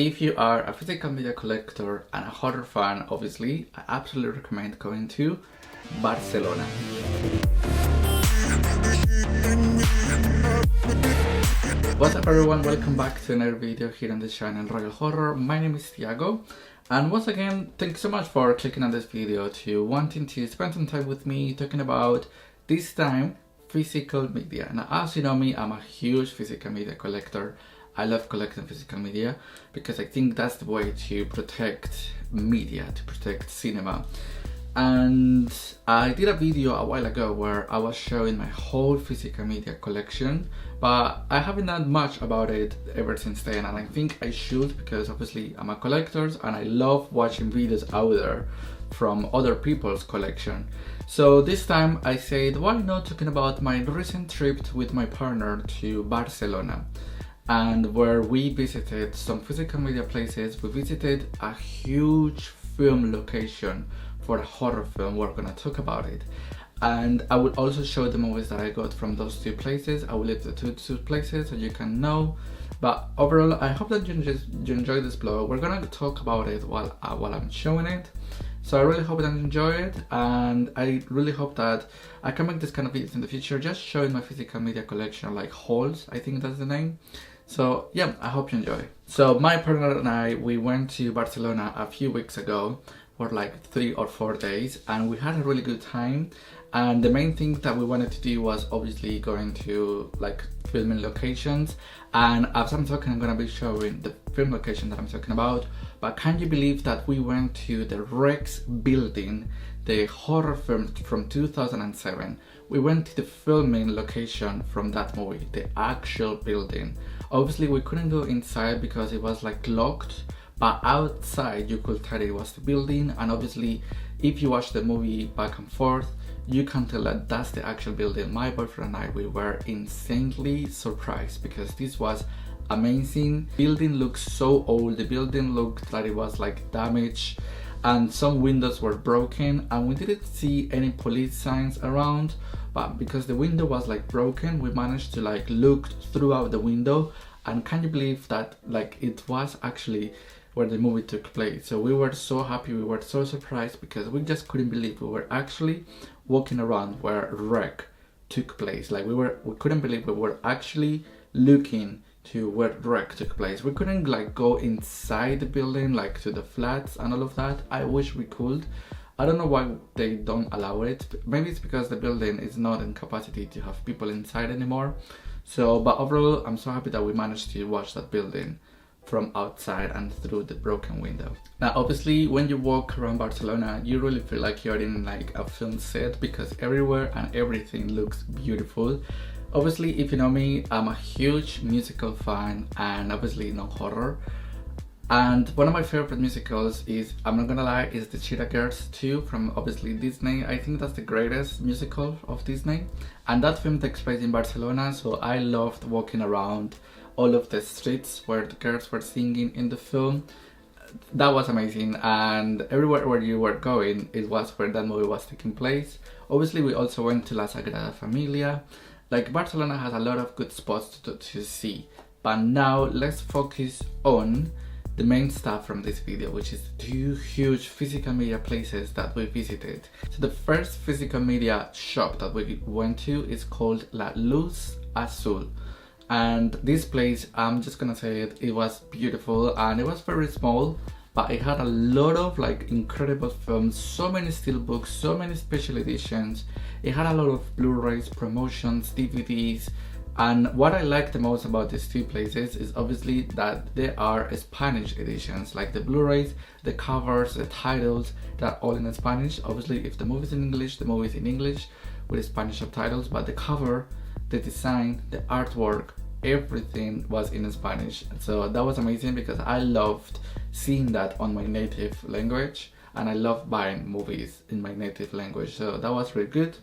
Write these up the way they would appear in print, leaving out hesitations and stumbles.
If you are a physical media collector and a horror fan, obviously, I absolutely recommend going to Barcelona. What's up everyone, welcome back to another video here on this channel, Royal Horror. My name is Thiago, and once again, thank you so much for clicking on this video, to wanting to spend some time with me talking about, this time, physical media. Now, as you know me, I'm a huge physical media collector. I love collecting physical media because I think that's the way to protect media, to protect cinema. And I did a video a while ago where I was showing my whole physical media collection, but I haven't done much about it ever since then, and I think I should, because obviously I'm a collector and I love watching videos out there from other people's collection. So this time I said, why not talking about my recent trip with my partner to Barcelona, and where we visited some physical media places. We visited a huge film location for a horror film. We're gonna talk about it, and I will also show the movies that I got from those two places. I will leave the two places so you can know. But overall, I hope that you enjoy this vlog. We're gonna talk about it while I'm showing it. So I really hope that you enjoy it, and I really hope that I can make this kind of videos in the future, just showing my physical media collection, like hauls, I think that's the name. So yeah, I hope you enjoy. So my partner and I, we went to Barcelona a few weeks ago for like 3 or 4 days, and we had a really good time. And the main thing that we wanted to do was obviously going to like filming locations, and as I'm talking, I'm gonna be showing the film location that I'm talking about. But can you believe that we went to the Rex building, the horror film from 2007? We went to the filming location from that movie, the actual building. Obviously we couldn't go inside because it was like locked, but outside you could tell it was the building. And obviously if you watch the movie back and forth, you can tell that that's the actual building. My boyfriend and I, we were insanely surprised because this was amazing. The building looks so old. The building looked like it was like damaged, and some windows were broken, and we didn't see any police signs around, but because the window was like broken, we managed to like look throughout the window. And can you believe that like it was actually where the movie took place? So we were so happy, we were so surprised, because we just couldn't believe we were actually walking around where Wreck took place. Like we couldn't believe we were actually looking to where Wreck took place. We couldn't like go inside the building, like to the flats and all of that. I wish we could. I don't know why they don't allow it. Maybe it's because the building is not in capacity to have people inside anymore. So, but overall, I'm so happy that we managed to watch that building from outside and through the broken window. Now, obviously, when you walk around Barcelona, you really feel like you're in like a film set, because everywhere and everything looks beautiful. Obviously, if you know me, I'm a huge musical fan, and obviously no horror. And one of my favorite musicals is, I'm not gonna lie, is the Cheetah Girls 2 from obviously Disney. I think that's the greatest musical of Disney. And that film takes place in Barcelona, so I loved walking around all of the streets where the girls were singing in the film. That was amazing, and everywhere where you were going, it was where that movie was taking place. Obviously, we also went to La Sagrada Familia. Like, Barcelona has a lot of good spots to see. But now let's focus on the main stuff from this video, which is 2 huge physical media places that we visited. So the first physical media shop that we went to is called La Luz Azul. And this place, I'm just gonna say it, it was beautiful, and it was very small, but it had a lot of like incredible films, so many steelbooks, so many special editions. It had a lot of Blu-rays, promotions, DVDs. And what I like the most about these 2 places is obviously that they are Spanish editions, like the Blu-rays, the covers, the titles, they're all in Spanish. Obviously, if the movie's in English, the movie's in English with Spanish subtitles, but the cover, the design, the artwork, everything was in Spanish. So that was amazing, because I loved seeing that on my native language, and I love buying movies in my native language. So that was really good.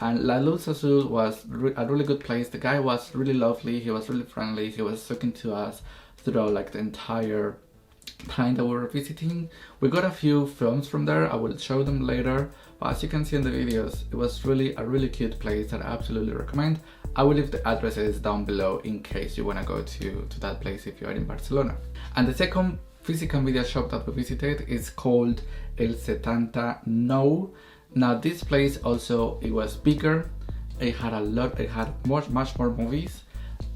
And La Luz Azul was a really good place. The guy was really lovely, he was really friendly, he was talking to us throughout like the entire time that we were visiting. We got a few films from there. I will show them later, but as you can see in the videos, it was really a really cute place that I absolutely recommend. I will leave the addresses down below in case you want to go to that place if you are in Barcelona. And the second physical media shop that we visited is called El 79. Now this place also, it was bigger, it had much more movies,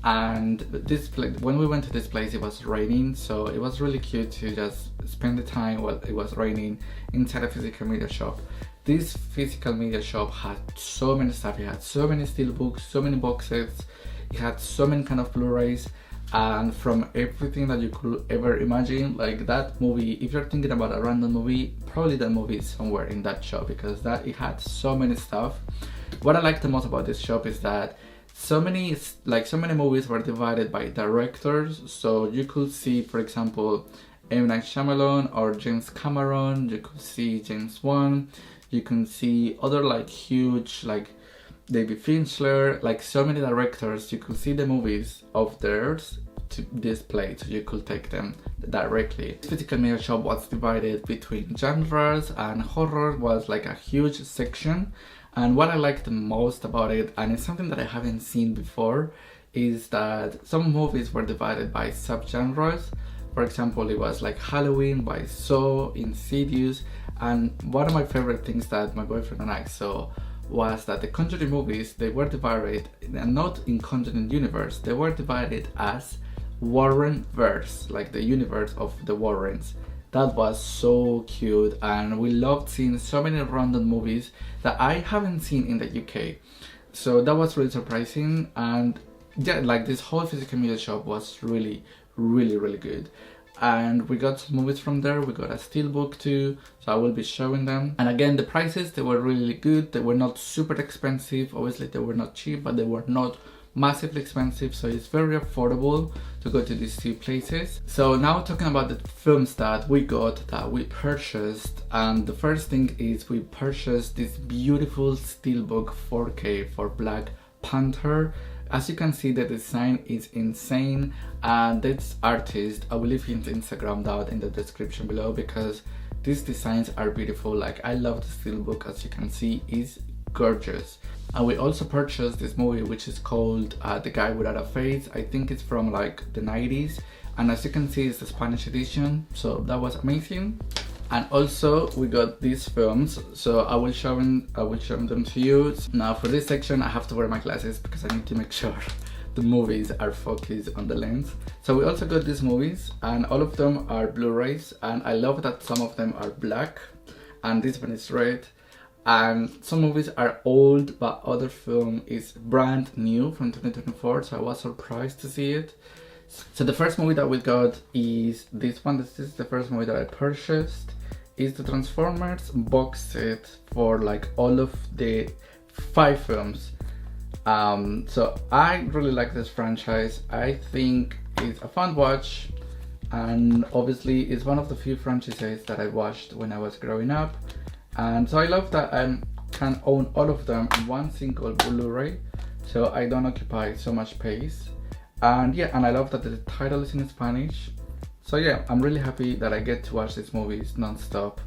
and this place, when we went to this place, it was raining, so it was really cute to just spend the time while it was raining inside a physical media shop. This physical media shop had so many stuff. It had so many steelbooks, so many boxes, it had so many kind of Blu-rays, and from everything that you could ever imagine. Like that movie, if you're thinking about a random movie, probably that movie is somewhere in that shop, because it had so many stuff. What I like the most about this shop is that so many movies were divided by directors, so you could see, for example, M. Night Shyamalan or James Cameron, you could see James Wan, you can see other like huge like David Fincher, like so many directors. You could see the movies of theirs to display, so you could take them directly. The physical media shop was divided between genres, and horror was like a huge section. And what I liked the most about it, and it's something that I haven't seen before, is that some movies were divided by subgenres. For example, it was like Halloween by Saw, Insidious, and one of my favorite things that my boyfriend and I saw was that the Conjuring movies, they were divided, and not in Conjuring universe, they were divided as Warren verse, like the universe of the Warrens. That was so cute, and we loved seeing so many random movies that I haven't seen in the UK. So that was really surprising, and yeah, like this whole physical media shop was really good. And we got some movies from there. We got a steelbook too, so I will be showing them. And again, the prices, they were really good. They were not super expensive. Obviously they were not cheap, but they were not massively expensive, so it's very affordable to go to these two places. So now talking about the films that we got, that we purchased, and the first thing is we purchased this beautiful steelbook 4K for Black Panther. As you can see, the design is insane, and this artist, I will leave his Instagram down in the description below, because these designs are beautiful. Like, I love the steelbook, as you can see, is gorgeous. And we also purchased this movie which is called The Guy Without a Face. I think it's from like the 90s, and as you can see, it's the Spanish edition, so that was amazing. And also we got these films, so I will show them to you. Now for this section I have to wear my glasses because I need to make sure the movies are focused on the lens. So we also got these movies, and all of them are Blu-rays, and I love that some of them are black and this one is red. And some movies are old, but other film is brand new from 2024, so I was surprised to see it. So the first movie that we got is this one. This is the first movie that I purchased. It's the Transformers box set for like all of the 5 films. So I really like this franchise. I think it's a fun watch, and obviously it's one of the few franchises that I watched when I was growing up. And so I love that I can own all of them in one single Blu-ray, so I don't occupy so much space. And yeah, and I love that the title is in Spanish. So yeah, I'm really happy that I get to watch these movies non-stop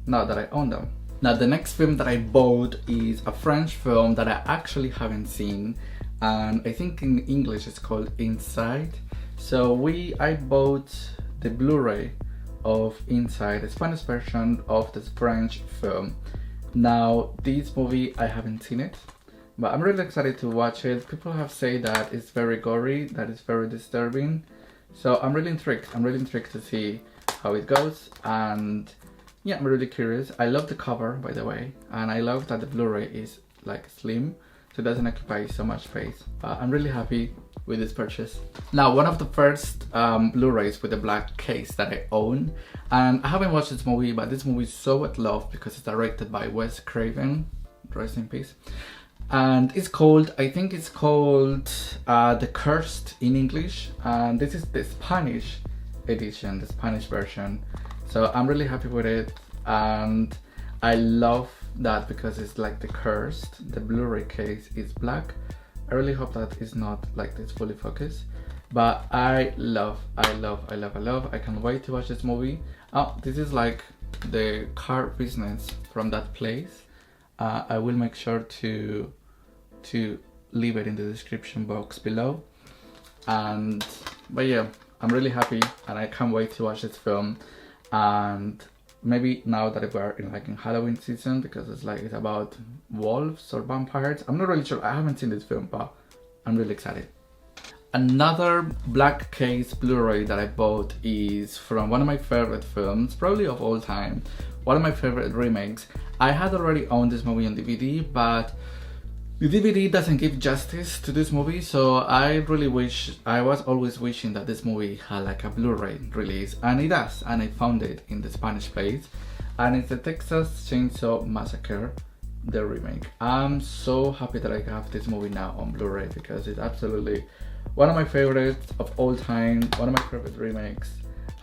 now that I own them. Now the next film that I bought is a French film that I actually haven't seen, and I think in English it's called Inside. So I bought the Blu-ray of Inside, the Spanish version of this French film. Now this movie, I haven't seen it, but I'm really excited to watch it. People have said that it's very gory, that it's very disturbing, so I'm really intrigued. I'm really intrigued to see how it goes, and yeah, I'm really curious. I love the cover, by the way, and I love that the Blu-ray is like slim, so it doesn't occupy so much space. I'm really happy with this purchase. Now, one of the first Blu-rays with a black case that I own, and I haven't watched this movie, but this movie is so at love because it's directed by Wes Craven, rest in peace. And it's called, I think it's called The Cursed in English, and this is the Spanish edition, the Spanish version. So I'm really happy with it, and I love that because it's like The Cursed. The Blu-ray case is black. I really hope that it's not like this fully focused. But I love, I can't wait to watch this movie. Oh, this is like the car business from that place. I will make sure to leave it in the description box below. And but yeah, I'm really happy and I can't wait to watch this film. And maybe now that we're in Halloween season, because it's about wolves or vampires. I'm not really sure, I haven't seen this film, but I'm really excited. Another black case Blu-ray that I bought is from one of my favorite films, probably of all time, one of my favorite remakes. I had already owned this movie on DVD, but the DVD doesn't give justice to this movie, so I was always wishing that this movie had like a Blu-ray release, and it does, and I found it in the Spanish place, and it's the Texas Chainsaw Massacre, the remake. I'm so happy that I have this movie now on Blu-ray because it's absolutely one of my favorites of all time, one of my favorite remakes.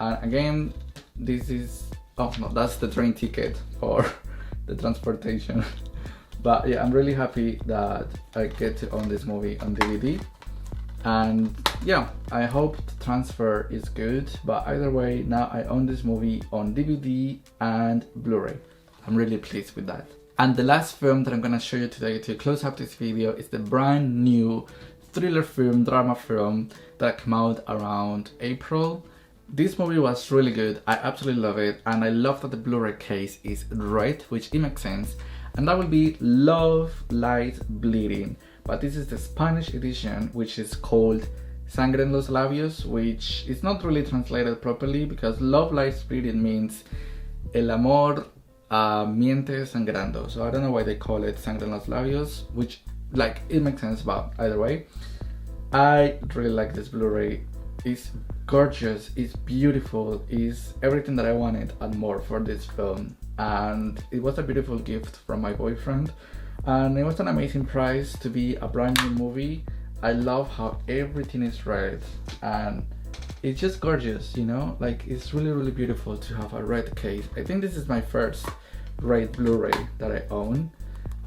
And again, this is, oh no, that's the train ticket for the transportation. But yeah, I'm really happy that I get to own this movie on DVD. And yeah, I hope the transfer is good, but either way, now I own this movie on DVD and Blu-ray. I'm really pleased with that. And the last film that I'm gonna show you today to close up this video is the brand new thriller film, drama film that came out around April. This movie was really good, I absolutely love it, and I love that the Blu-ray case is red, which it makes sense, and that will be Love, Light, Bleeding. But this is the Spanish edition, which is called Sangre en los Labios, which is not really translated properly because Love, Light, Bleeding means El amor miente sangrando. So I don't know why they call it Sangre en los Labios, which like it makes sense, but either way, I really like this Blu-ray. It's gorgeous, it's beautiful, it's everything that I wanted and more for this film. And it was a beautiful gift from my boyfriend, and it was an amazing price to be a brand new movie. I love how everything is red and it's just gorgeous, you know, like it's really beautiful to have a red case. I think this is my first red Blu-ray that I own,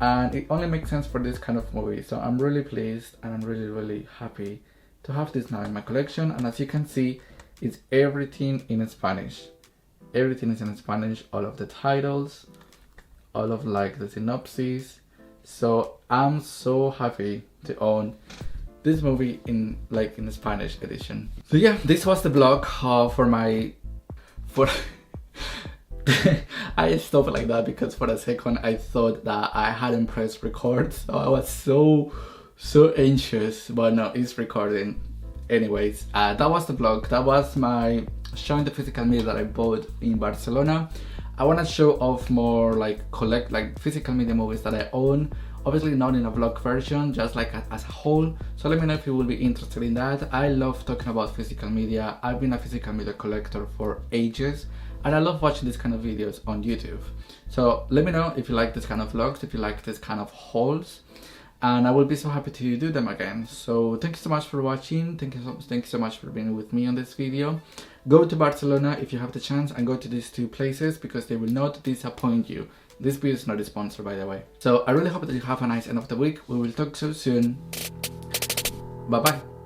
and it only makes sense for this kind of movie. So I'm really pleased and I'm really happy to have this now in my collection. And as you can see, it's everything in Spanish. Everything is in Spanish, all of the titles, all of like the synopsis. So I'm so happy to own this movie in the Spanish edition. So yeah, this was the vlog for I stopped like that because for a second I thought that I hadn't pressed record, so I was so anxious, but no, it's recording. Anyways, that was the vlog. That was my showing the physical media that I bought in Barcelona. I want to show off more collect physical media movies that I own, obviously not in a vlog version, just as a whole. So let me know if you will be interested in that. I love talking about physical media. I've been a physical media collector for ages, and I love watching these kind of videos on YouTube. So let me know if you like this kind of vlogs, if you like this kind of hauls, and I will be so happy to do them again. So thank you so much for watching. Thank you so much for being with me on this video. Go to Barcelona if you have the chance, and go to these two places because they will not disappoint you. This video is not a sponsor, by the way. So I really hope that you have a nice end of the week. We will talk so soon. Bye bye.